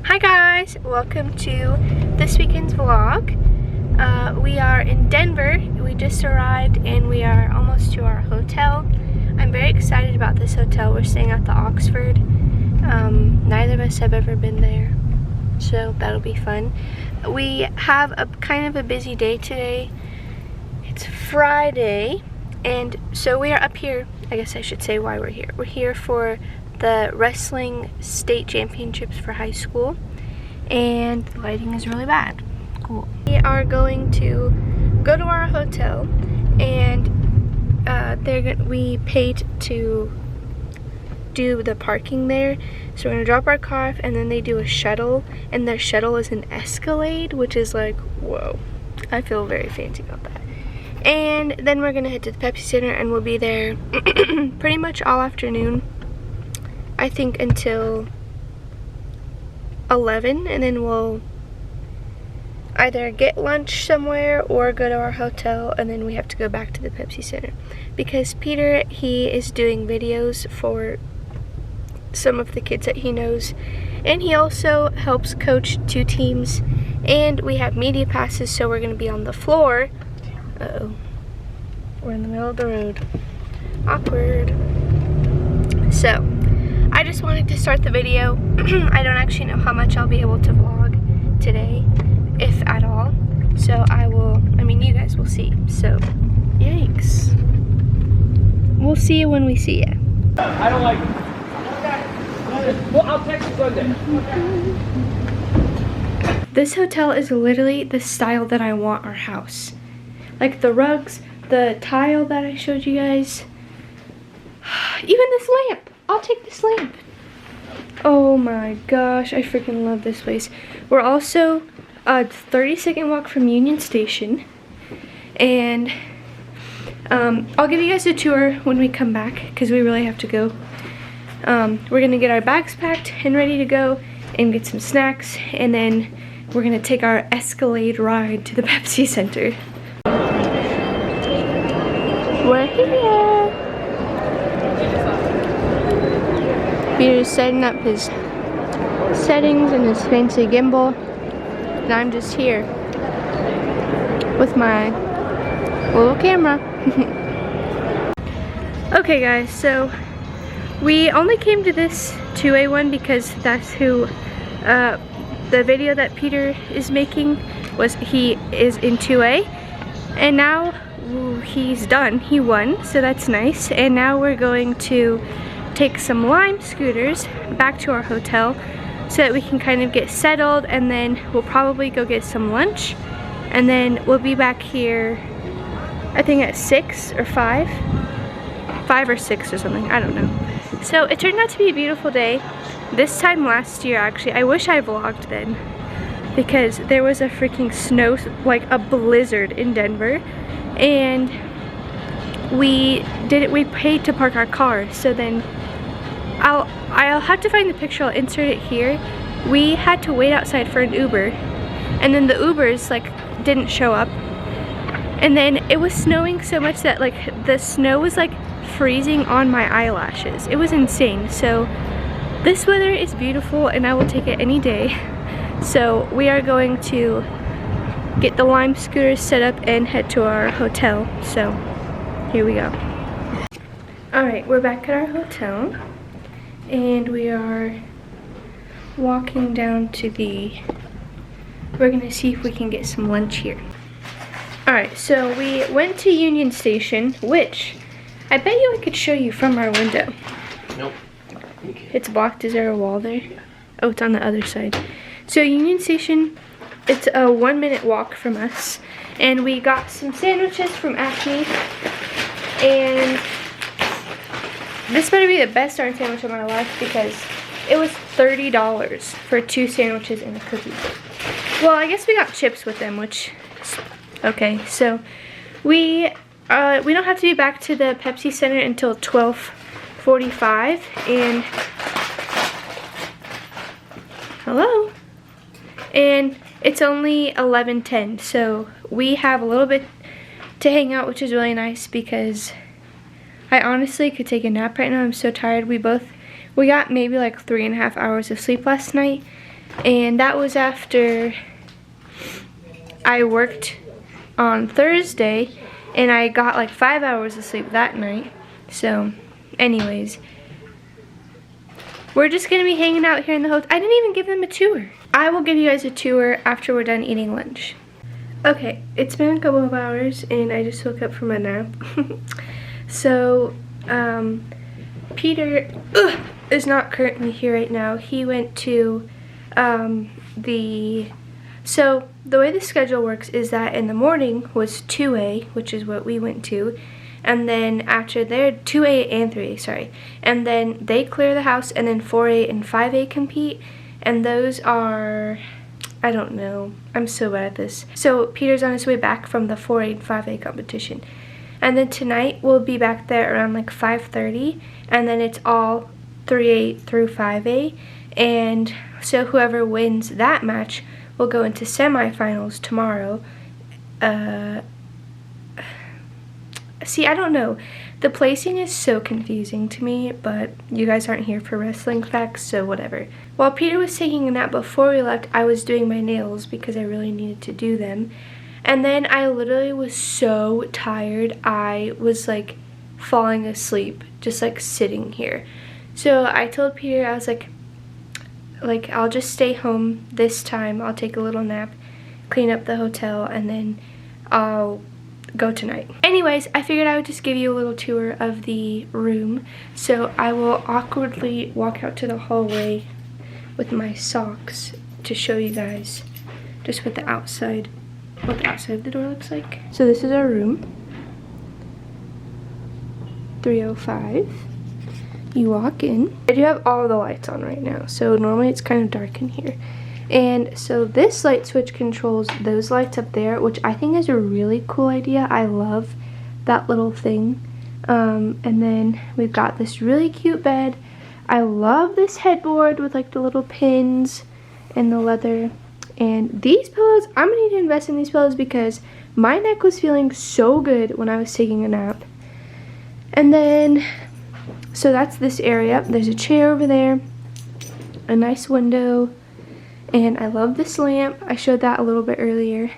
Hi guys, welcome to this weekend's vlog. We are in Denver. We just arrived and we are almost to our hotel. I'm very excited about this hotel. We're staying at the Oxford. Neither of us have ever been there, so that'll be fun. We have a kind of a busy day today. It's Friday, and so we are up here. I guess I should say why we're here. We're here for the wrestling state championships for high school, and the lighting is really bad. Cool. We are going to go to our hotel, and we paid to do the parking there, so we're gonna drop our car off, and then they do a shuttle, and their shuttle is an Escalade, which is like, whoa, I feel very fancy about that. And then we're gonna head to the Pepsi Center, and we'll be there pretty much all afternoon, I think until 11, and then we'll either get lunch somewhere or go to our hotel, and then we have to go back to the Pepsi Center because Peter, he is doing videos for some of the kids that he knows, and he also helps coach 2 teams, and we have media passes, so we're going to be on the floor. Uh-oh, we're in the middle of the road. Awkward. So I just wanted to start the video. I don't actually know how much I'll be able to vlog today, if at all. So you guys will see. So, yikes. We'll see you when we see you. I don't like it. Well, I'll text you Sunday. This hotel is literally the style that I want our house. Like the rugs, the tile that I showed you guys. Even this lamp. I'll take this lamp. Oh my gosh, I freaking love this place. We're also a 30-second walk from Union Station, and I'll give you guys a tour when we come back because we really have to go. We're gonna get our bags packed and ready to go and get some snacks, and then we're gonna take our Escalade ride to the Pepsi Center. We're here. Peter's setting up his settings and his fancy gimbal, and I'm just here with my little camera. Okay guys, so we only came to this 2A one because that's who the video that Peter is making was, he is in 2A, and now he's done. He won, so that's nice. And now we're going to take some Lime scooters back to our hotel so that we can kind of get settled, and then we'll probably go get some lunch, and then we'll be back here I think at 6 or 5 or 6 or something, I don't know. So it turned out to be a beautiful day. This time last year, actually, I wish I vlogged then, because there was a freaking snow, like a blizzard in Denver, and we paid to park our car. So then I'll have to find the picture, I'll insert it here. We had to wait outside for an Uber, and then the Ubers like didn't show up, and then it was snowing so much that like the snow was like freezing on my eyelashes. It was insane. So this weather is beautiful and I will take it any day. So we are going to get the Lime scooters set up and head to our hotel. So here we go. Alright, we're back at our hotel, and we are walking down to we're gonna see if we can get some lunch here. Alright, so we went to Union Station, which I bet you I could show you from our window. Nope. It's blocked. Is there a wall there? Oh, it's on the other side. So Union Station, it's a 1-minute walk from us, and we got some sandwiches from Acme, and this better be the best darn sandwich of my life because it was $30 for 2 sandwiches and a cookie. Well, I guess we got chips with them, which is okay. So we don't have to be back to the Pepsi Center until 12:45, and hello, and it's only 11:10, so we have a little bit to hang out, which is really nice because I honestly could take a nap right now. I'm so tired. We got maybe like 3.5 hours of sleep last night, And that was after I worked on Thursday and I got like 5 hours of sleep that night. So anyways, we're just gonna be hanging out here in the hotel. I didn't even give them a tour. I will give you guys a tour after we're done eating lunch. Okay, it's been a couple of hours and I just woke up from a nap. So Peter is not currently here right now. He went to so the way the schedule works is that in the morning was 2A, which is what we went to, and then after there, 2A and 3A, sorry, and then they clear the house, and then 4A and 5A compete, and those are, I don't know, I'm so bad at this. So Peter's on his way back from the 4A and 5A competition, and then tonight we'll be back there around like 5:30, and then it's all 3A through 5A, and so whoever wins that match will go into semifinals tomorrow. See, I don't know. The placing is so confusing to me, but you guys aren't here for wrestling facts, so whatever. While Peter was taking a nap before we left, I was doing my nails because I really needed to do them. And then I literally was so tired, I was like falling asleep, just like sitting here. So I told Peter, I was like, I'll just stay home this time. I'll take a little nap, clean up the hotel, and then I'll go tonight. Anyways, I figured I would just give you a little tour of the room. So I will awkwardly walk out to the hallway with my socks to show you guys just what the outside of the door looks like. So this is our room. 305. You walk in. I do have all the lights on right now, so normally it's kind of dark in here. And so this light switch controls those lights up there, which I think is a really cool idea. I love that little thing. And then we've got this really cute bed. I love this headboard with like the little pins and the leather. And these pillows, I'm gonna need to invest in these pillows because my neck was feeling so good when I was taking a nap. And then, so that's this area. There's a chair over there, a nice window, and I love this lamp. I showed that a little bit earlier.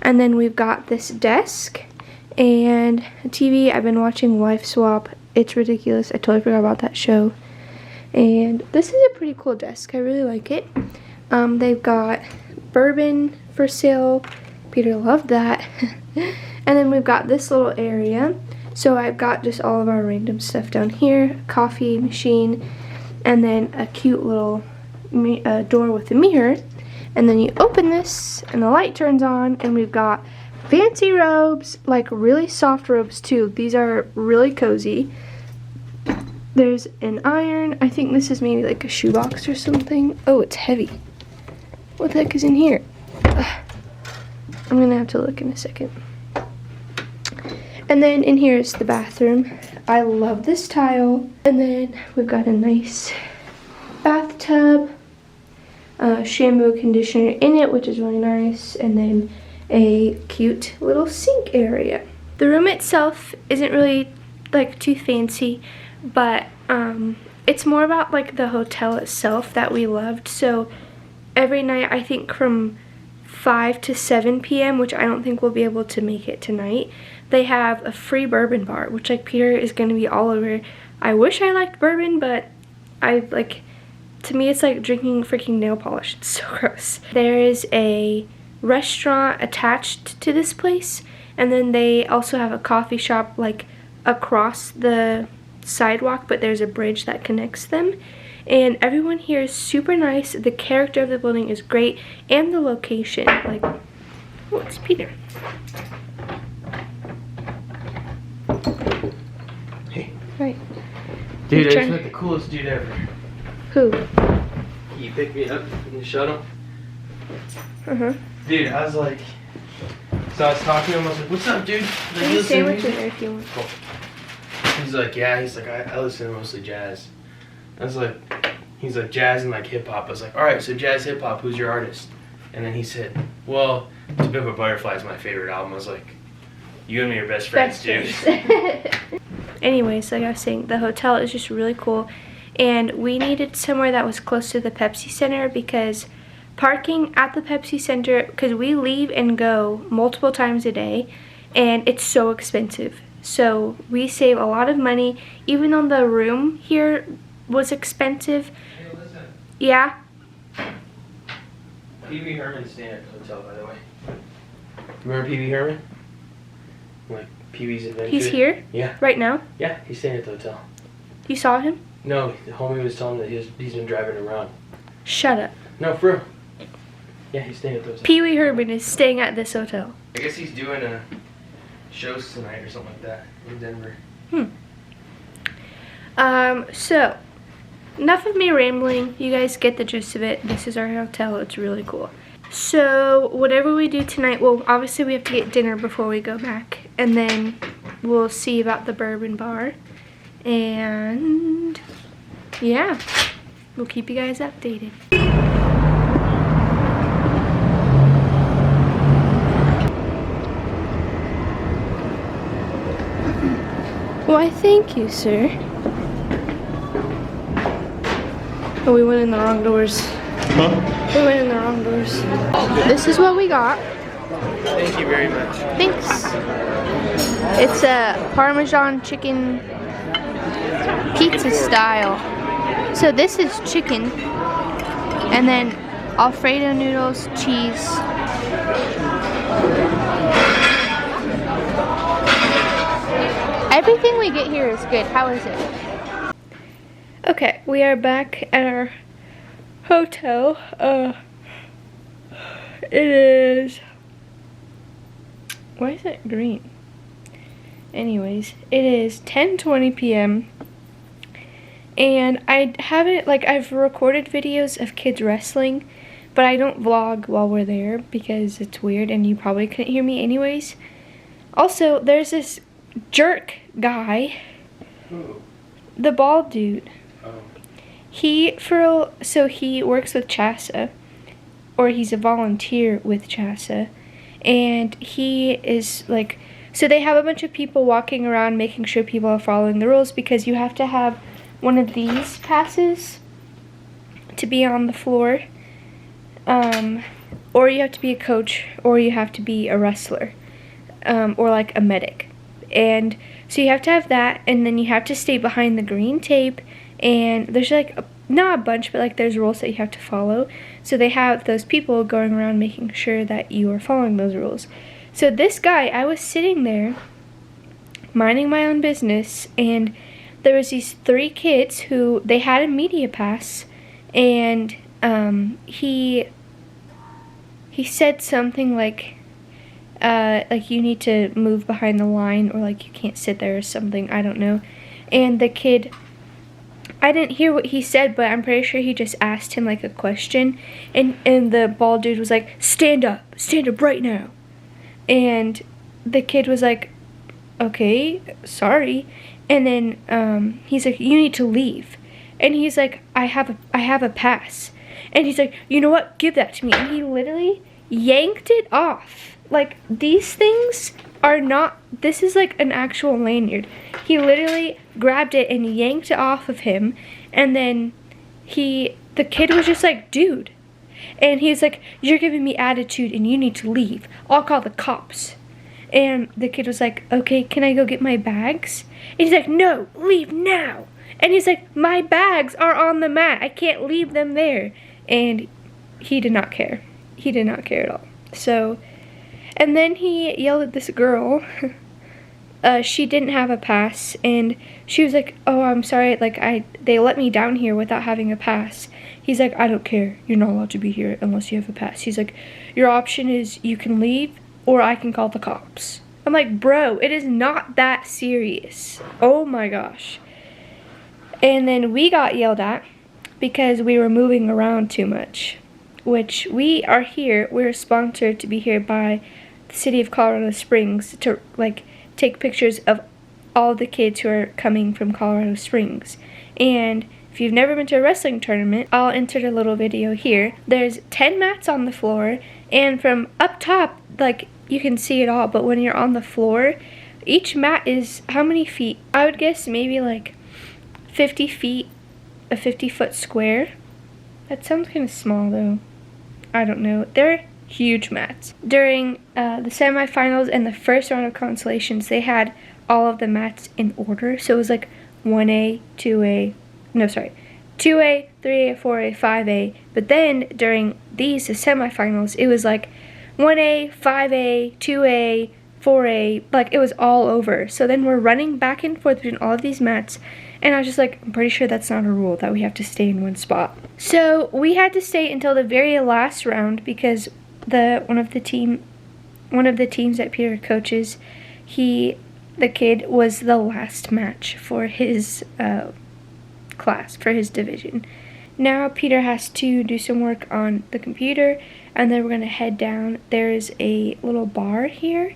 And then we've got this desk and a TV. I've been watching Wife Swap. It's ridiculous. I totally forgot about that show. And this is a pretty cool desk. I really like it. They've got bourbon for sale. Peter loved that. And then we've got this little area. So I've got just all of our random stuff down here, a coffee machine, and then a cute little door with a mirror. And then you open this and the light turns on and we've got fancy robes, like really soft robes too. These are really cozy. There's an iron. I think this is maybe like a shoebox or something. Oh, it's heavy. What the heck is in here? Ugh. I'm gonna have to look in a second. And then in here is the bathroom. I love this tile. And then we've got a nice bathtub, shampoo conditioner in it, which is really nice. And then a cute little sink area. The room itself isn't really like too fancy, but it's more about like the hotel itself that we loved. So every night, I think from 5 to 7 p.m., which I don't think we'll be able to make it tonight, they have a free bourbon bar, which like Peter is going to be all over. I wish I liked bourbon, but to me it's like drinking freaking nail polish. It's so gross. There is a restaurant attached to this place, and then they also have a coffee shop like across the sidewalk, but there's a bridge that connects them. And everyone here is super nice. The character of the building is great, and the location. Like, oh, it's Peter. Hey. Right. Dude, I just met the coolest dude ever. Who? He picked me up in the shuttle. Uh-huh. Dude, I was like, so I was talking to him, I was like, what's up, dude? There's a sandwich in there if you want. Cool. He's like, yeah, he's like, I listen to mostly jazz. I was like, he's like, jazz and like hip hop. I was like, all right, so jazz, hip hop, who's your artist? And then he said, well, To Pimp a Butterfly is my favorite album. I was like, you and me are best friends, dude. Anyways, like I was saying, the hotel is just really cool. and we needed somewhere that was close to the Pepsi Center because parking at the Pepsi Center, because we leave and go multiple times a day, and it's so expensive. So we save a lot of money, even though the room here was expensive. Hey, listen. Yeah? Peewee Herman's staying at the hotel, by the way. Remember Peewee Herman? Like Pee-wee's Adventure? He's here? Yeah. Right now? Yeah, he's staying at the hotel. You saw him? No, the homie was telling that he's been driving around. Shut up. No, for real. Yeah, he's staying at the hotel. Peewee Herman is staying at this hotel. I guess he's doing a shows tonight or something like that in Denver. So, enough of me rambling. You guys get the gist of it. This is our hotel. It's really cool. So, whatever we do tonight, well, obviously we have to get dinner before we go back. And then we'll see about the bourbon bar. And, yeah, we'll keep you guys updated. Why, thank you, sir. Oh, we went in the wrong doors. Huh? We went in the wrong doors. This is what we got. Thank you very much. Thanks. It's a Parmesan chicken pizza style. So this is chicken. And then Alfredo noodles, cheese. Everything we get here is good. How is it? Okay, we are back at our hotel. It is... Why is it green? Anyways, it is 10:20 p.m. And I haven't, like, I've recorded videos of kids wrestling, but I don't vlog while we're there because it's weird and you probably couldn't hear me anyways. Also, there's this jerk guy. Who? The bald dude. Oh. He works with CHASA, or he's a volunteer with CHASA, and he is like, so they have a bunch of people walking around making sure people are following the rules, because you have to have one of these passes to be on the floor, or you have to be a coach, or you have to be a wrestler, or like a medic. And so you have to have that, and then you have to stay behind the green tape, and there's like not a bunch, but like there's rules that you have to follow. So they have those people going around making sure that you are following those rules. So this guy, I was sitting there minding my own business, and there was these 3 kids who, they had a media pass, and he said something like you need to move behind the line, or like you can't sit there or something, I don't know. And the kid, I didn't hear what he said, but I'm pretty sure he just asked him like a question, and the bald dude was like, stand up right now. And the kid was like, okay, sorry. And then he's like, you need to leave. And he's like, I have a pass. And he's like, you know what, give that to me. And he literally yanked it off. Like, these things are not, this is like an actual lanyard. He literally grabbed it and yanked it off of him, and then the kid was just like, dude. And he's like, you're giving me attitude and you need to leave. I'll call the cops. And the kid was like, okay, can I go get my bags? And he's like, no, leave now. And he's like, my bags are on the mat. I can't leave them there. And he did not care. He did not care at all. So, and then he yelled at this girl. She didn't have a pass, and she was like, oh, I'm sorry, like, they let me down here without having a pass. He's like, I don't care. You're not allowed to be here unless you have a pass. He's like, your option is you can leave, or I can call the cops. I'm like, bro, it is not that serious. Oh my gosh. And then we got yelled at because we were moving around too much, which we are here. We're sponsored to be here by the city of Colorado Springs to like take pictures of all the kids who are coming from Colorado Springs. And if you've never been to a wrestling tournament, I'll insert a little video here. There's 10 mats on the floor, and from up top, like, you can see it all, but when you're on the floor, each mat is how many feet? I would guess maybe like 50 feet a 50-foot square. That sounds kind of small though. I don't know. They're huge mats. During the semifinals and the first round of consolations, they had all of the mats in order. So it was like 1A, 2A, no sorry, 2A, 3A, 4A, 5A. But then during the semifinals, it was like 1A, 5A, 2A, 4A, like it was all over. So then we're running back and forth between all of these mats, and I was just like, I'm pretty sure that's not a rule that we have to stay in one spot. So we had to stay until the very last round because one of the teams that Peter coaches, the kid was the last match for his class, for his division. Now Peter has to do some work on the computer, and then we're gonna head down. There's a little bar here,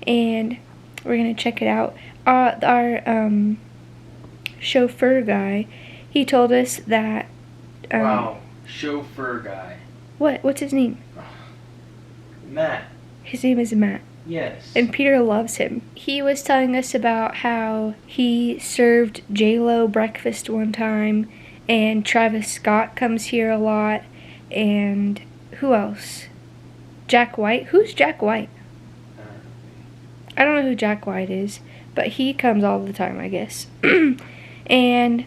and we're gonna check it out. Our chauffeur guy, he told us that wow, chauffeur guy. What's his name? Matt. His name is Matt. Yes. And Peter loves him. He was telling us about how he served J-Lo breakfast one time, and Travis Scott comes here a lot, and who else? Jack White. Who's Jack White? I don't know who Jack White is, but he comes all the time, I guess. And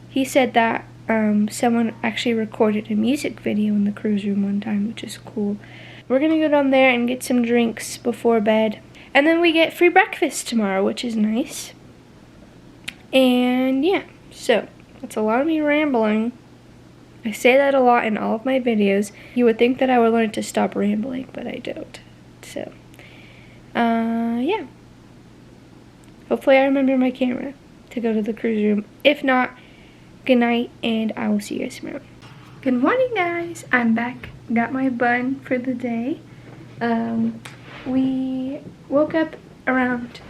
he said that someone actually recorded a music video in the cruise room one time, which is cool. We're gonna go down there and get some drinks before bed. And then we get free breakfast tomorrow, which is nice. And yeah, so that's a lot of me rambling. I say that a lot in all of my videos. You would think that I would learn to stop rambling, but I don't. So, yeah. Hopefully I remember my camera to go to the cruise room. If not, good night, and I will see you guys tomorrow. Good morning, guys. I'm back. Got my bun for the day. We woke up around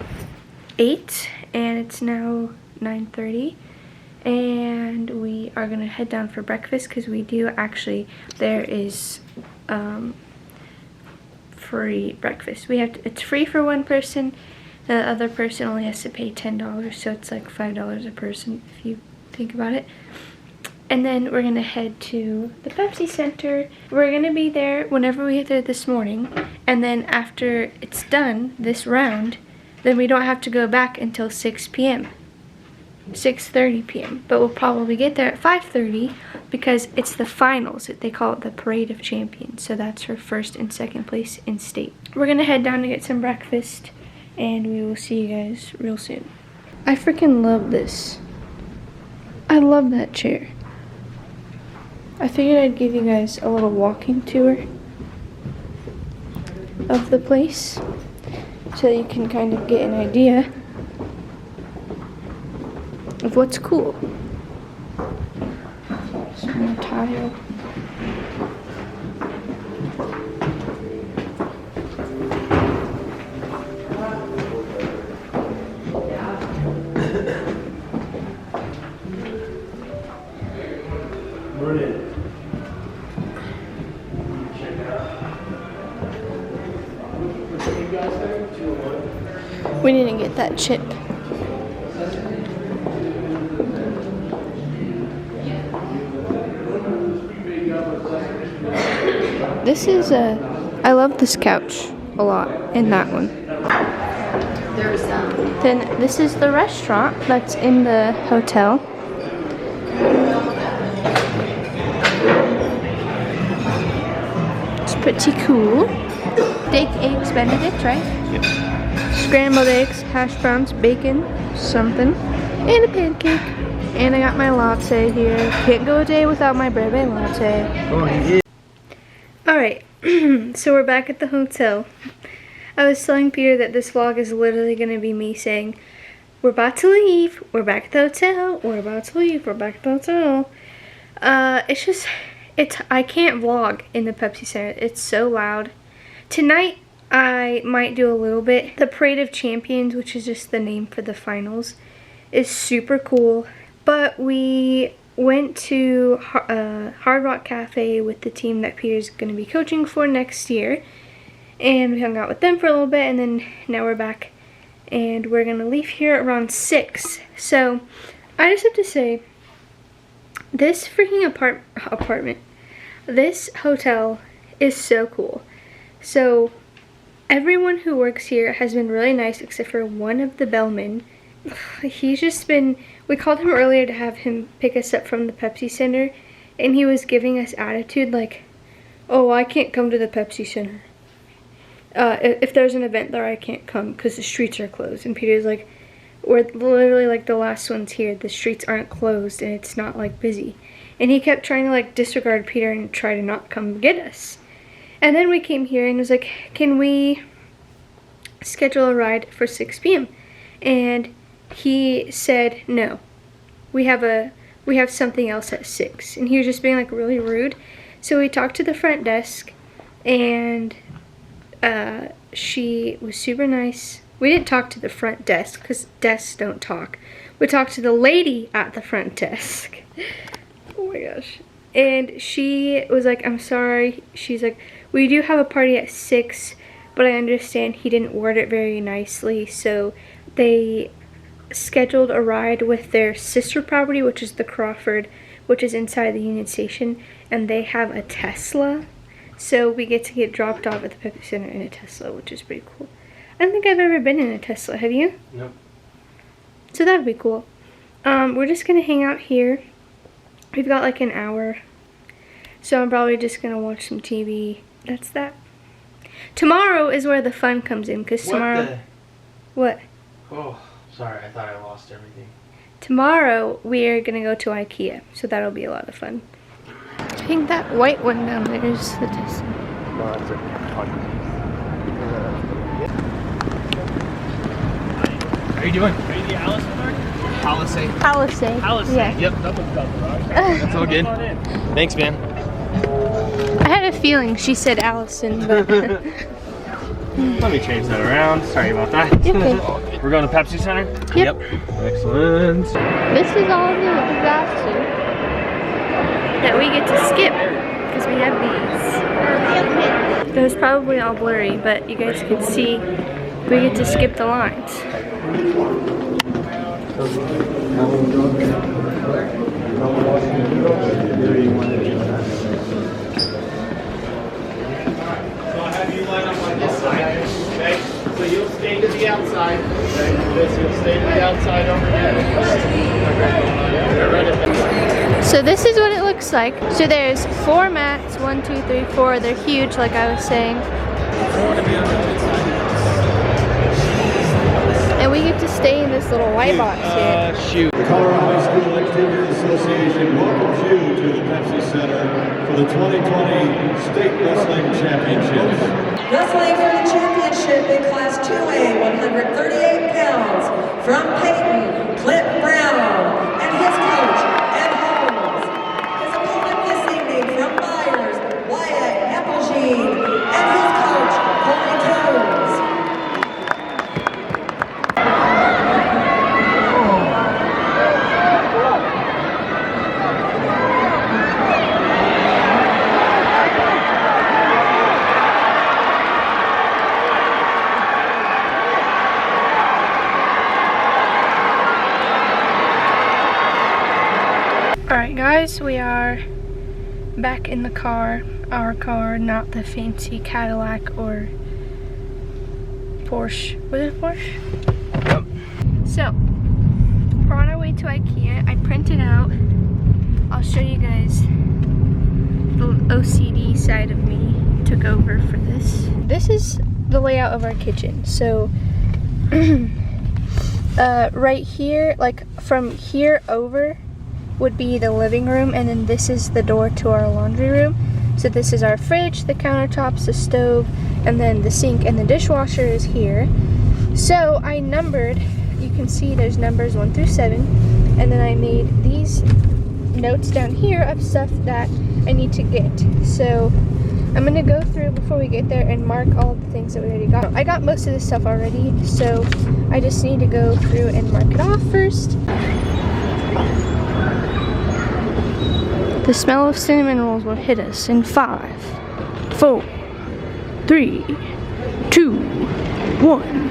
8, and it's now 9:30. And we are gonna head down for breakfast because we do actually, there is free breakfast. It's free for one person. The other person only has to pay $10, so it's like $5 a person if you think about it. And then we're gonna head to the Pepsi Center. We're gonna be there whenever we get there this morning, and then after it's done, this round, then we don't have to go back until 6 p.m. 6:30 p.m. But we'll probably get there at 5:30 because it's the finals. They call it the Parade of Champions. So that's for first and second place in state. We're gonna head down to get some breakfast, and we will see you guys real soon. I freaking love this. I love that chair. I figured I'd give you guys a little walking tour of the place so you can kind of get an idea of what's cool. Some more tile. We didn't get that chip. This is I love this couch a lot, and that one. Then this is the restaurant that's in the hotel. It's pretty cool. Steak, eggs, Benedict, right? Yep. Scrambled eggs, hash browns, bacon, something, and a pancake. And I got my latte here. Can't go a day without my breve latte. Oh, yeah. Alright, so we're back at the hotel. I was telling Peter that this vlog is literally going to be me saying, we're about to leave, we're back at the hotel, we're about to leave, we're back at the hotel. I can't vlog in the Pepsi Center. It's so loud. Tonight, I might do a little bit. The Parade of Champions, which is just the name for the finals, is super cool. But we went to Hard Rock Cafe with the team that Peter's going to be coaching for next year. And we hung out with them for a little bit, and then now we're back. And we're going to leave here around 6. So, I just have to say, This freaking apartment, this hotel is so cool. So everyone who works here has been really nice except for one of the bellmen. He's just been, we called him earlier to have him pick us up from the Pepsi Center, and he was giving us attitude like, oh, I can't come to the Pepsi Center. If there's an event there, I can't come because the streets are closed. And Peter's like, we're literally like the last ones here. The streets aren't closed and it's not like busy. And he kept trying to like disregard Peter and try to not come get us. And then we came here and was like, can we schedule a ride for 6 p.m.? And he said, no, we have something else at 6. And he was just being like really rude. So we talked to the front desk, and she was super nice. We didn't talk to the front desk because desks don't talk. We talked to the lady at the front desk. Oh my gosh. And she was like, I'm sorry. She's like, we do have a party at 6, but I understand he didn't word it very nicely. So they scheduled a ride with their sister property, which is the Crawford, which is inside the Union Station. And they have a Tesla. So we get to get dropped off at the Pepsi Center in a Tesla, which is pretty cool. I don't think I've ever been in a Tesla. Have you? Nope. So that'd be cool. We're just gonna hang out here. We've got like an hour. So I'm probably just gonna watch some TV. That's that. Tomorrow is where the fun comes in, because tomorrow... What? Oh, sorry. I thought I lost everything. Tomorrow we are gonna go to Ikea, so that'll be a lot of fun. I think that white one down there is the Tesla. No, that's a How are you doing? Are you the Allison mark? Palisade. Palisade. Allison. Yeah. Yep. Double cover, right? That's all good. Come on in. Thanks, man. I had a feeling she said Allison, but... Let me change that around. Sorry about that. Okay. We're going to Pepsi Center? Yep. Excellent. This is all of the exhaustion that we get to skip because we have these. It was probably all blurry, but you guys can see we get to skip the lines. So you'll stay to the outside. This will stay to the outside over here. So this is what it looks like. So there's 4 mats, 1, 2, 3, 4. They're huge, like I was saying. And we get to stay in this little white box here. Shoot. The Colorado High School Activities Association welcomes you to the Pepsi Center for the 2020 State Wrestling Championships. Wrestling for the championship in Class 2A, 138 pounds, from Peyton, Clint Brown, and his coach, Ed Holmes. His opponent this evening from Myers, Wyatt Applegene, and his coach, Corey Coons. Alright guys, we are back in the car. Our car, not the fancy Cadillac or Porsche. Was it Porsche? Yep. So, we're on our way to Ikea. I printed out, I'll show you guys the OCD side of me took over for this. This is the layout of our kitchen. So, right here, like from here over, would be the living room, and then this is the door to our laundry room. So this is our fridge, the countertops, the stove, and then the sink and the dishwasher is here. So I numbered, you can see there's numbers 1 through 7, and then I made these notes down here of stuff that I need to get. So I'm gonna go through before we get there and mark all of the things that we already got. I got most of this stuff already, so I just need to go through and mark it off first. The smell of cinnamon rolls will hit us in 5, 4, 3, 2, 1.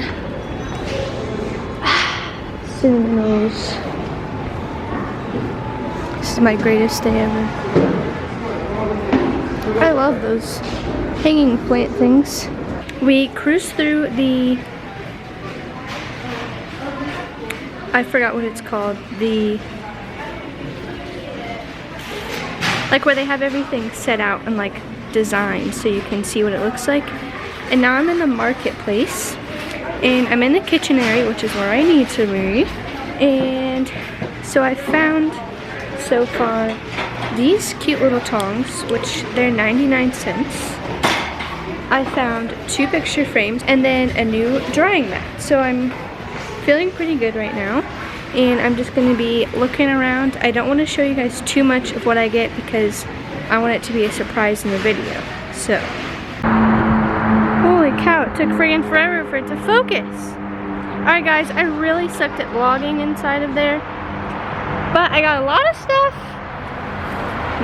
Cinnamon rolls. This is my greatest day ever. I love those hanging plant things. We cruised through the, I forgot what it's called, the, like where they have everything set out and like designed so you can see what it looks like. And now I'm in the marketplace and I'm in the kitchen area, which is where I need to be. And so I found so far these cute little tongs, which they're 99 cents. I found 2 picture frames and then a new drying mat. So I'm feeling pretty good right now. And I'm just going to be looking around. I don't want to show you guys too much of what I get because I want it to be a surprise in the video. So, holy cow, it took friggin' forever for it to focus. Alright guys, I really sucked at vlogging inside of there. But I got a lot of stuff.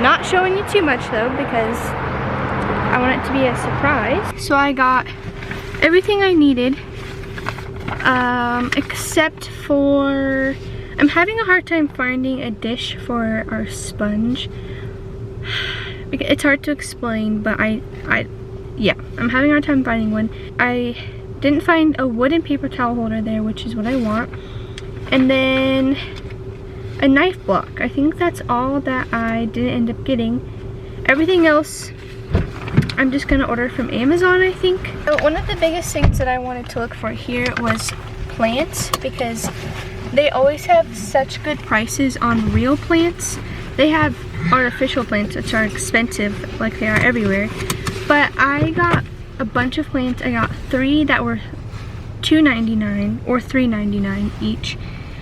Not showing you too much though because I want it to be a surprise. So I got everything I needed. Except for, I'm having a hard time finding a dish for our sponge. It's hard to explain, but yeah, I'm having a hard time finding one. I didn't find a wooden paper towel holder there, which is what I want. And then a knife block. I think that's all that I didn't end up getting. Everything else, I'm just gonna order from Amazon, I think. So one of the biggest things that I wanted to look for here was plants, because they always have such good prices on real plants. They have artificial plants, which are expensive like they are everywhere. But I got a bunch of plants. I got 3 that were $2.99 or $3.99 each.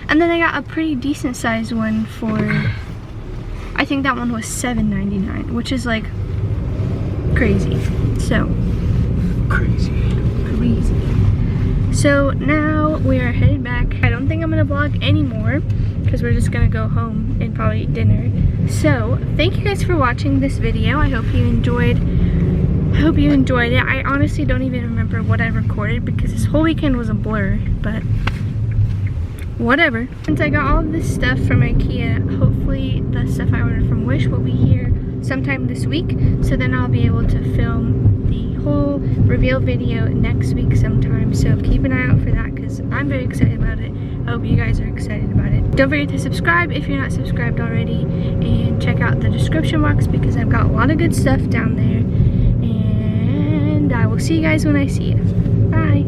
And then I got a pretty decent sized one for, I think that one was $7.99, which is like crazy. So crazy. So now we are headed back. I don't think I'm gonna vlog anymore because we're just gonna go home and probably eat dinner. So thank you guys for watching this video. I hope you enjoyed it. I honestly don't even remember what I recorded because this whole weekend was a blur, but whatever. Since I got all of this stuff from Ikea, hopefully the stuff I ordered from Wish will be here sometime this week, so then I'll be able to film the whole reveal video next week sometime. So keep an eye out for that because I'm very excited about it. I hope you guys are excited about it. Don't forget to subscribe if you're not subscribed already, and check out the description box because I've got a lot of good stuff down there. And I will see you guys when I see you. Bye.